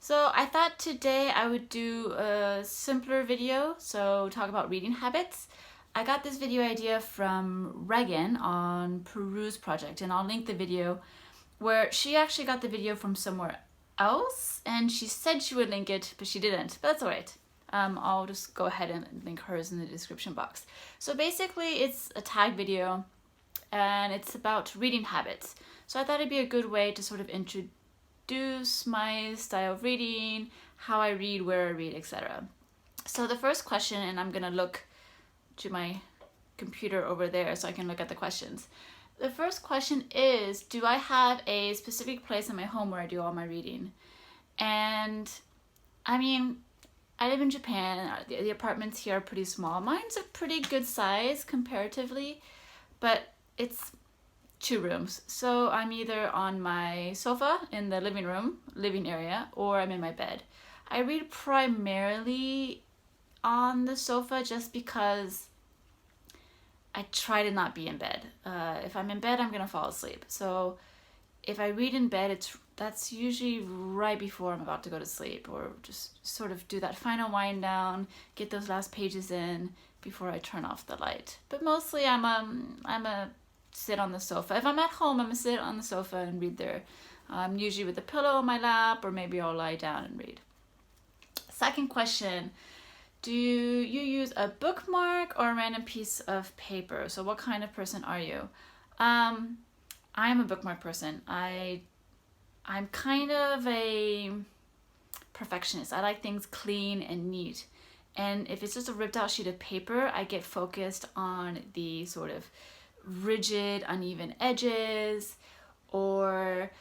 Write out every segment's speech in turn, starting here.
So I thought today I would do a simpler video, so talk about reading habits. I got this video idea from Regan on PeruseProject, and I'll link the video where she actually got the video from somewhere else, and she said she would link it, but she didn't, but that's all right. I'll just go ahead and link hers in the description box. So basically it's a tag video and it's about reading habits. So I thought it'd be a good way to sort of introduce my style of reading, how I read, where I read, etc. So the first question, and I'm gonna look to my computer over there so I can look at the questions. The first question is, do I have a specific place in my home where I do all my reading? And I mean, I live in Japan. The apartments here are pretty small. Mine's a pretty good size comparatively, but it's 2 rooms. So I'm either on my sofa in the living area, or I'm in my bed. I read primarily on the sofa just because I try to not be in bed. If I'm in bed, I'm gonna fall asleep. So if I read in bed, that's usually right before I'm about to go to sleep, or just sort of do that final wind down, get those last pages in before I turn off the light. But mostly I'm a sit on the sofa. If I'm at home, I'm gonna sit on the sofa and read there. Usually with a pillow on my lap, or maybe I'll lie down and read. Second question, do you use a bookmark or a random piece of paper? So what kind of person are you? I'm a bookmark person. I'm kind of a perfectionist. I like things clean and neat. And if it's just a ripped out sheet of paper, I get focused on the sort of rigid, uneven edges. Or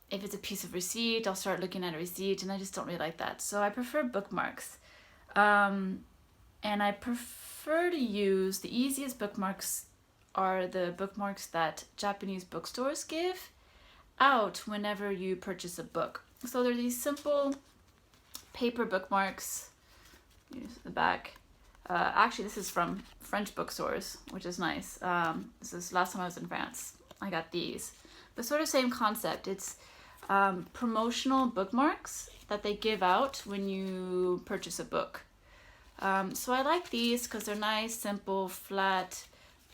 if it's a piece of receipt, I'll start looking at a receipt, and I just don't really like that. So I prefer bookmarks. And I prefer to use, the easiest bookmarks are the bookmarks that Japanese bookstores give out whenever you purchase a book. So they're these simple paper bookmarks. Here's the back. Actually, this is from French bookstores, which is nice. This is last time I was in France. I got these. But sort of same concept. It's promotional bookmarks that they give out when you purchase a book. So I like these because they're nice, simple, flat,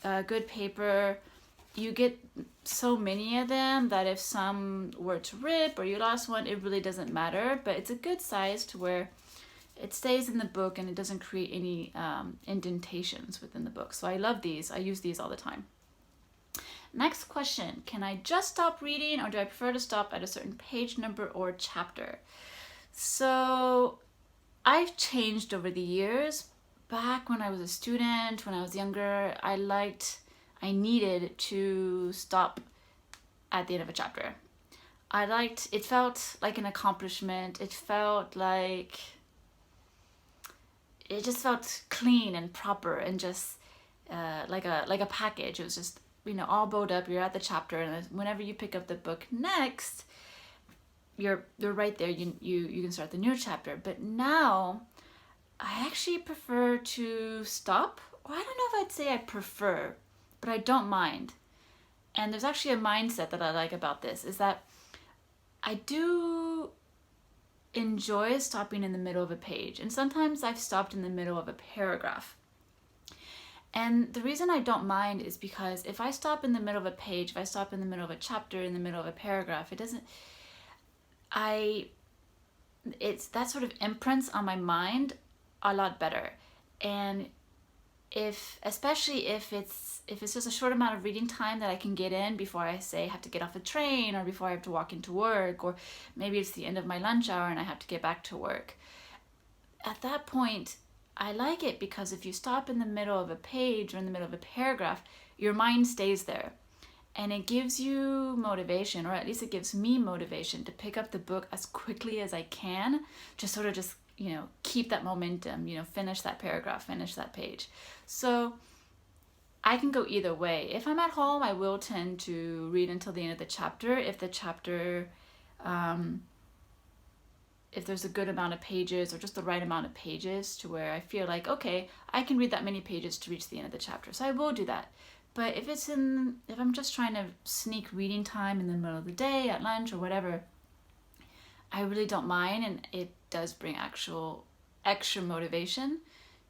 good paper. You get so many of them that if some were to rip or you lost one, it really doesn't matter. But it's a good size to where it stays in the book and it doesn't create any indentations within the book. So I love these. I use these all the time. Next question, can I just stop reading, or do I prefer to stop at a certain page number or chapter? So I've changed over the years. Back when I was a student, when I was younger, I needed to stop at the end of a chapter. It felt like an accomplishment. It just felt clean and proper, and just like a package. It was just, all bowed up. You're at the chapter, and whenever you pick up the book next, you're right there. You can start the new chapter. But now I actually prefer to stop. Or I don't know if I'd say I prefer, but I don't mind. And there's actually a mindset that I like about this, is that I do enjoy stopping in the middle of a page. And sometimes I've stopped in the middle of a paragraph. And the reason I don't mind is because if I stop in the middle of a page, if I stop in the middle of a chapter, in the middle of a paragraph, that sort of imprints on my mind a lot better. And especially if it's just a short amount of reading time that I can get in before I have to get off a train, or before I have to walk into work, or maybe it's the end of my lunch hour and I have to get back to work. At that point, I like it because if you stop in the middle of a page or in the middle of a paragraph, your mind stays there. And it gives you motivation, or at least it gives me motivation, to pick up the book as quickly as I can, just keep that momentum, finish that paragraph, finish that page. So I can go either way. If I'm at home, I will tend to read until the end of the chapter. If the chapter, if there's a good amount of pages, or just the right amount of pages to where I feel like, okay, I can read that many pages to reach the end of the chapter. So I will do that. But if I'm just trying to sneak reading time in the middle of the day, at lunch or whatever, I really don't mind, and it does bring actual extra motivation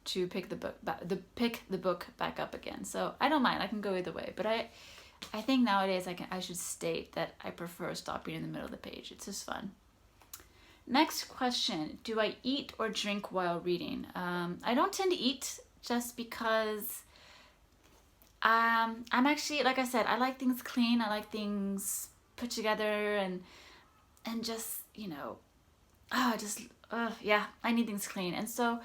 to pick the book back up again. So I don't mind. I can go either way. But I think nowadays I should state that I prefer stopping in the middle of the page. It's just fun. Next question: do I eat or drink while reading? I don't tend to eat just because I'm actually, like I said, I like things clean. I like things put together and just, you know, yeah, I need things clean. And so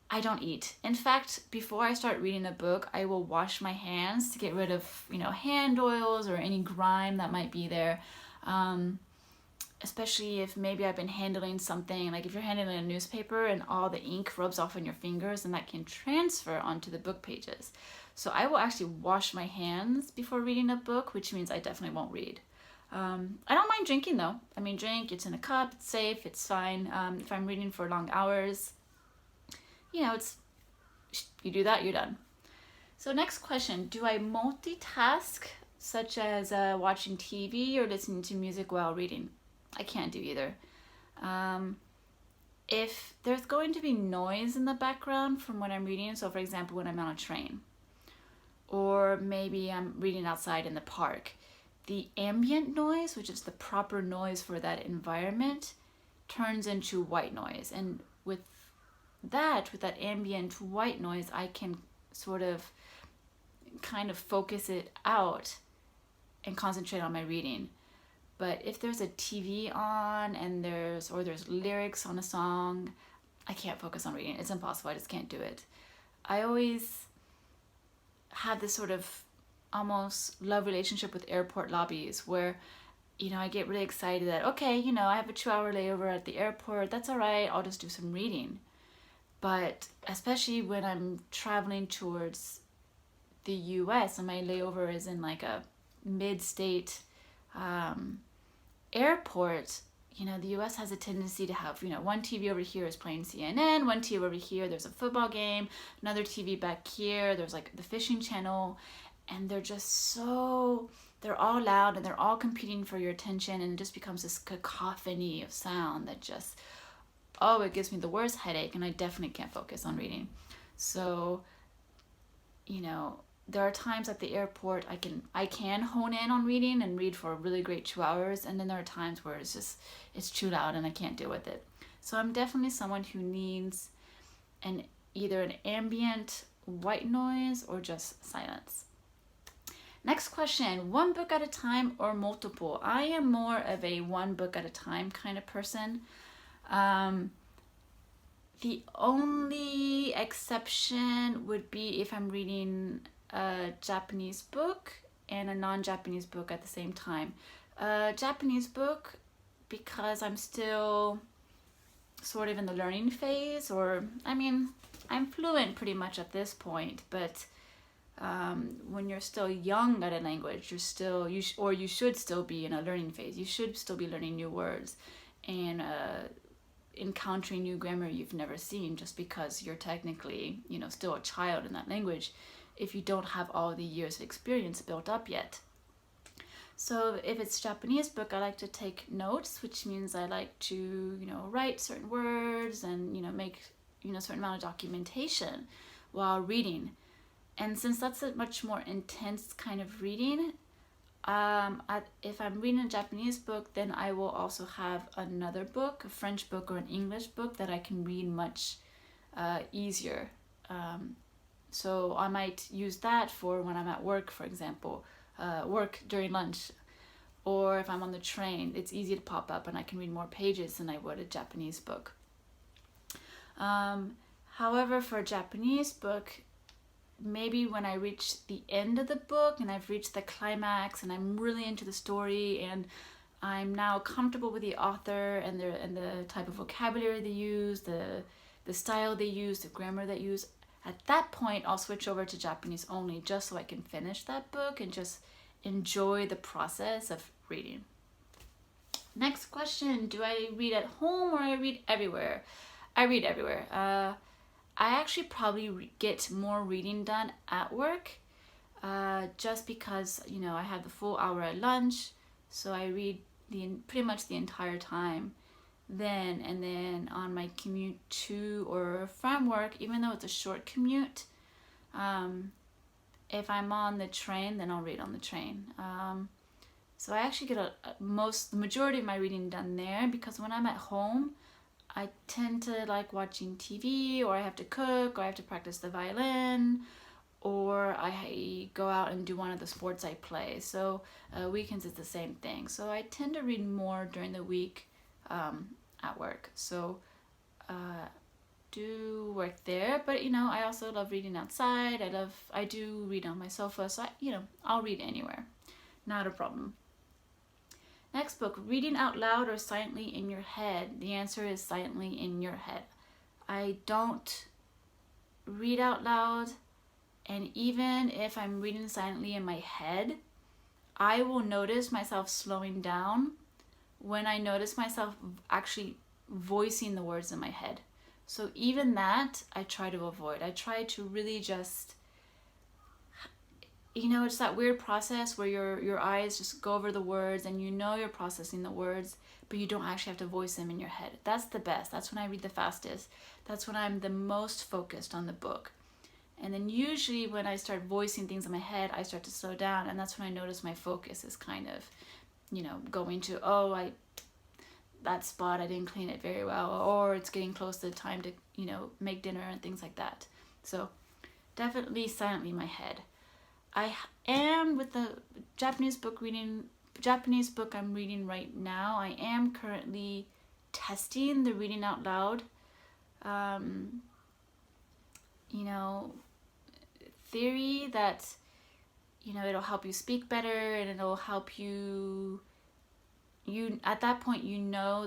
I don't eat. In fact, before I start reading a book, I will wash my hands to get rid of, you know, hand oils or any grime that might be there. Especially if maybe I've been handling something, like if you're handling a newspaper and all the ink rubs off on your fingers, and that can transfer onto the book pages. So I will actually wash my hands before reading a book, which means I definitely won't read. I don't mind drinking though. I mean, drink, it's in a cup, it's safe, it's fine. If I'm reading for long hours, you know, you do that, you're done. So next question, do I multitask, such as watching TV or listening to music while reading? I can't do either. If there's going to be noise in the background from when I'm reading, so for example, when I'm on a train, or maybe I'm reading outside in the park, the ambient noise, which is the proper noise for that environment, turns into white noise. And with that ambient white noise, I can sort of kind of focus it out and concentrate on my reading. But if there's a TV on and there's lyrics on a song, I can't focus on reading. It's impossible. I just can't do it. I always have this sort of almost love relationship with airport lobbies where, you know, I get really excited that, okay, you know, I have a 2-hour layover at the airport. That's all right. I'll just do some reading. But especially when I'm traveling towards the US and my layover is in like a mid-state airport, you know, the US has a tendency to have, you know, one TV over here is playing CNN, one TV over here, there's a football game, another TV back here, there's like the fishing channel, and they're all loud and they're all competing for your attention, and it just becomes this cacophony of sound that just, oh, it gives me the worst headache, and I definitely can't focus on reading. So, you know, there are times at the airport I can hone in on reading and read for a really great 2 hours, and then there are times where it's too loud and I can't deal with it. So I'm definitely someone who needs either an ambient white noise or just silence. Next question, one book at a time or multiple? I am more of a one book at a time kind of person. The only exception would be if I'm reading a Japanese book and a non-Japanese book at the same time. Japanese book, because I'm still sort of in the learning phase, or I mean, I'm fluent pretty much at this point, but when you're still young at a language, you should still be in a learning phase. You should still be learning new words and encountering new grammar you've never seen, just because you're technically, you know, still a child in that language if you don't have all the years of experience built up yet. So if it's Japanese book, I like to take notes, which means I like to, you know, write certain words and, you know, make, you know, a certain amount of documentation while reading. And since that's a much more intense kind of reading, if I'm reading a Japanese book, then I will also have another book, a French book or an English book that I can read much easier. So I might use that for when I'm at work, for example, work during lunch, or if I'm on the train, it's easy to pop up and I can read more pages than I would a Japanese book. However, for a Japanese book, maybe when I reach the end of the book and I've reached the climax and I'm really into the story and I'm now comfortable with the author and the type of vocabulary they use, the style they use, the grammar they use, at that point I'll switch over to Japanese only, just so I can finish that book and just enjoy the process of reading. Next question, do I read at home or I read everywhere? I read everywhere. I actually probably get more reading done at work, just because, you know, I have the full hour at lunch, so I read pretty much the entire time. then. And then on my commute to or from work, even though it's a short commute, if I'm on the train, then I'll read on the train. So I actually get the majority of my reading done there, because when I'm at home, I tend to like watching TV, or I have to cook, or I have to practice the violin, or I go out and do one of the sports I play. So weekends it's the same thing. So I tend to read more during the week at work. So do work there, but you know, I also love reading outside. I do read on my sofa, so I'll read anywhere. Not a problem. Next book, reading out loud or silently in your head. The answer is silently in your head. I don't read out loud, and even if I'm reading silently in my head, I will notice myself slowing down when I notice myself actually voicing the words in my head. So even that, I try to avoid. I try to really just, it's that weird process where your eyes just go over the words and you're processing the words, but you don't actually have to voice them in your head. That's the best. That's when I read the fastest. That's when I'm the most focused on the book. And then usually when I start voicing things in my head, I start to slow down, and that's when I notice my focus is kind of, going to, that spot, I didn't clean it very well, or it's getting close to the time to, make dinner and things like that. So definitely silently in my head. I am with the Japanese book I'm reading right now. I am currently testing the reading out loud, theory that, it'll help you speak better, and it'll help you at that point,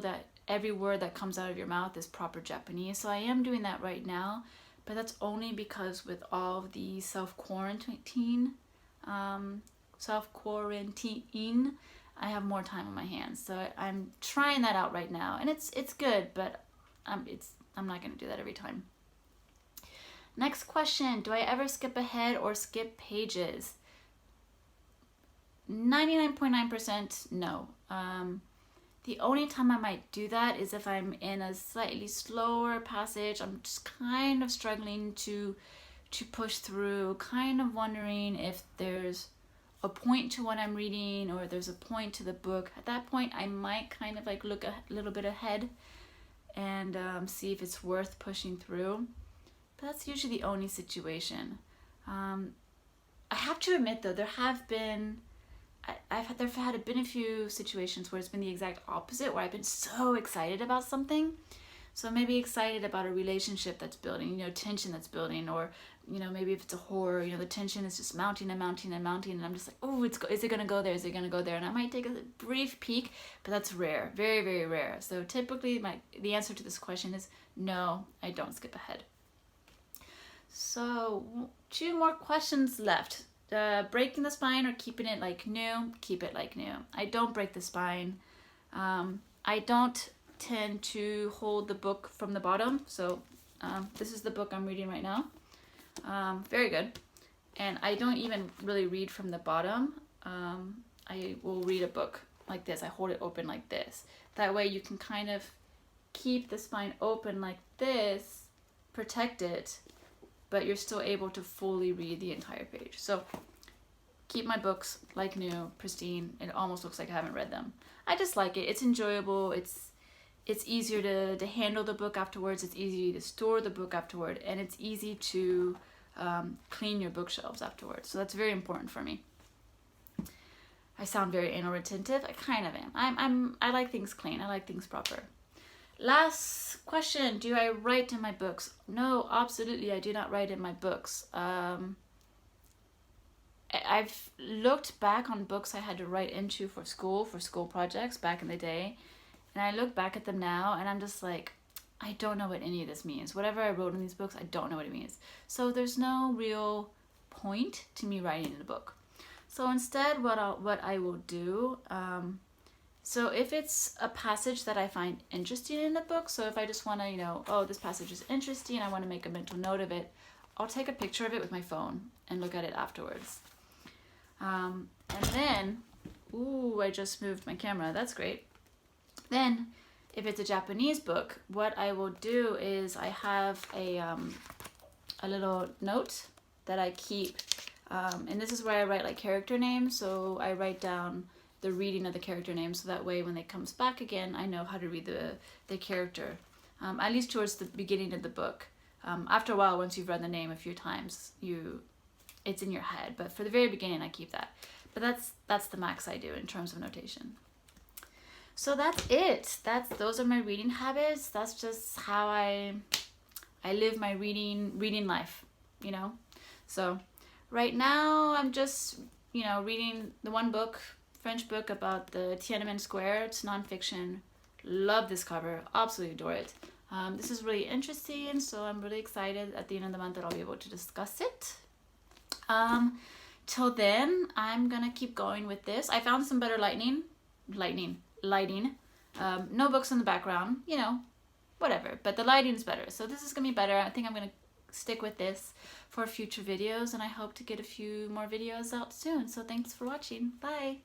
that every word that comes out of your mouth is proper Japanese. So I am doing that right now, but that's only because with all of the self-quarantine, I have more time on my hands. So I'm trying that out right now, and it's good, but I'm not going to do that every time. Next question, do I ever skip ahead or skip pages? 99.9% no. The only time I might do that is if I'm in a slightly slower passage. I'm just kind of struggling to push through, kind of wondering if there's a point to what I'm reading, or there's a point to the book. At that point, I might kind of like look a little bit ahead and see if it's worth pushing through. But that's usually the only situation. I have to admit though, there have been a few situations where it's been the exact opposite, where I've been so excited about something. So maybe excited about a relationship that's building, tension that's building, or, maybe if it's a horror, the tension is just mounting and mounting and mounting, and I'm just like, oh, is it going to go there? Is it going to go there? And I might take a brief peek, but that's rare, very, very rare. So typically the answer to this question is no, I don't skip ahead. So 2 more questions left. Breaking the spine or keeping it like new? Keep it like new. I don't break the spine. I don't tend to hold the book from the bottom. So this is the book I'm reading right now. Very good. And I don't even really read from the bottom. I will read a book like this. I hold it open like this. That way you can kind of keep the spine open like this, protect it, but you're still able to fully read the entire page. So keep my books like new, pristine. It almost looks like I haven't read them. I just like it. It's enjoyable. It's easier to handle the book afterwards. It's easy to store the book afterward, and it's easy to clean your bookshelves afterwards. So that's very important for me. I sound very anal retentive. I kind of am. I like things clean. I like things proper. Last question, do I write in my books? No, absolutely, I do not write in my books. I've looked back on books I had to write into for school projects back in the day, and I look back at them now and I'm just like, I don't know what any of this means. Whatever I wrote in these books, I don't know what it means. So there's no real point to me writing in a book. So instead, what I will do, so if it's a passage that I find interesting in a book, so if I just want to, this passage is interesting, I want to make a mental note of it, I'll take a picture of it with my phone and look at it afterwards. And then, I just moved my camera, that's great. Then, if it's a Japanese book, what I will do is I have a little note that I keep, and this is where I write like character names. So I write down the reading of the character name, so that way when it comes back again, I know how to read the character, at least towards the beginning of the book. After a while, once you've read the name a few times, it's in your head. But for the very beginning, I keep that. But that's the max I do in terms of notation. So that's it. Those are my reading habits. That's just how I live my reading life, you know. So right now I'm just, you know, reading the one book, French book about the Tiananmen Square. It's nonfiction. Love this cover. Absolutely adore it. This is really interesting, so I'm really excited at the end of the month that I'll be able to discuss it. Till then, I'm gonna keep going with this. I found some better lighting. No books in the background, you know, whatever, but the lighting is better. So this is gonna be better. I think I'm gonna stick with this for future videos, and I hope to get a few more videos out soon. So thanks for watching. Bye.